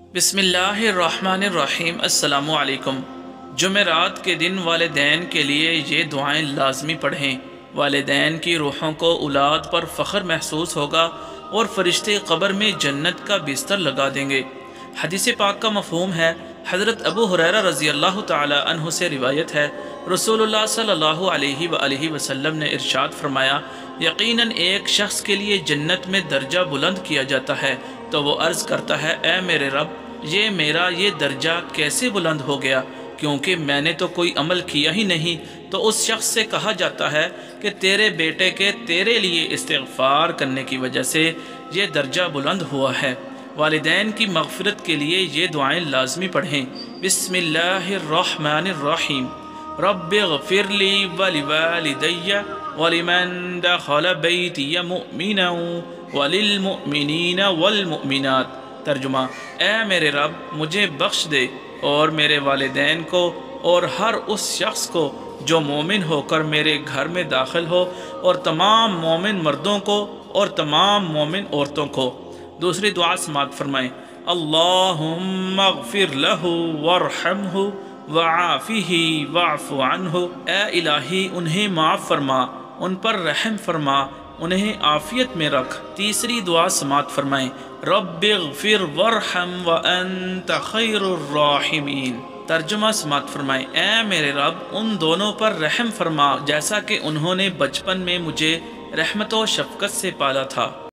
बिस्मिल्लाहिर्रहमानिर्रहीम। अस्सलामु अलैकुम। जुमेरात के दिन वालिदैन के लिए ये दुआएं लाजमी पढ़ें। वालिदैन की रूहों को औलाद पर फ़ख्र महसूस होगा और फरिश्ते क़ब्र में जन्नत का बिस्तर लगा देंगे। हदीस पाक का मफ़हूम है, हज़रत अबू हुरैरा रज़ी अल्लाह तआला अन्हु से रिवायत है, रसूलुल्लाह सल्लल्लाहु अलैहि वसल्लम ने इरशाद फरमाया, यकीनन एक शख्स के लिए जन्नत में दर्जा बुलंद किया जाता है तो वो अर्ज़ करता है, ए मेरे रब, ये दर्जा कैसे बुलंद हो गया, क्योंकि मैंने तो कोई अमल किया ही नहीं। तो उस शख्स से कहा जाता है कि तेरे बेटे के तेरे लिए इस्तिग़फ़ार करने की वजह से ये दर्जा बुलंद हुआ है। वालिदैन की मग़फ़िरत के लिए ये दुआएं लाजमी पढ़ें। बिस्मिल्लाहिर्रहमानिर्रहीम। रब्बिग़फ़िरली वलिवालिदैया वलिमन दख़ल बैतिया मुअमिनन वलिलमुअमिनीन वलमुअमिनात। तर्जुमा, ए मेरे रब, मुझे बख्श दे और मेरे वालिदैन को और हर उस शख्स को जो मोमिन होकर मेरे घर में दाखिल हो, और तमाम मोमिन मर्दों को और तमाम मोमिन औरतों को। दूसरी दुआ समाअत फरमाएं, अल्लाहुम्मा अग़फ़िर लहू वरहमहू वआफ़िही वअफ़ु अन्हु। ए इलाही, उन्हें माफ़ फरमा, उन पर रहम फरमा, उन्हें आफ़ियत में रख। तीसरी दुआ समाअत फरमाएं, रब्बिग़फ़िर वरहम व अंत ख़ैरुर राहिमीन। तर्जुमा समाअत फरमाएं, ए मेरे रब, उन दोनों पर रहम फरमा जैसा कि उन्होंने बचपन में मुझे रहमत व शफ़क़त से पाला था।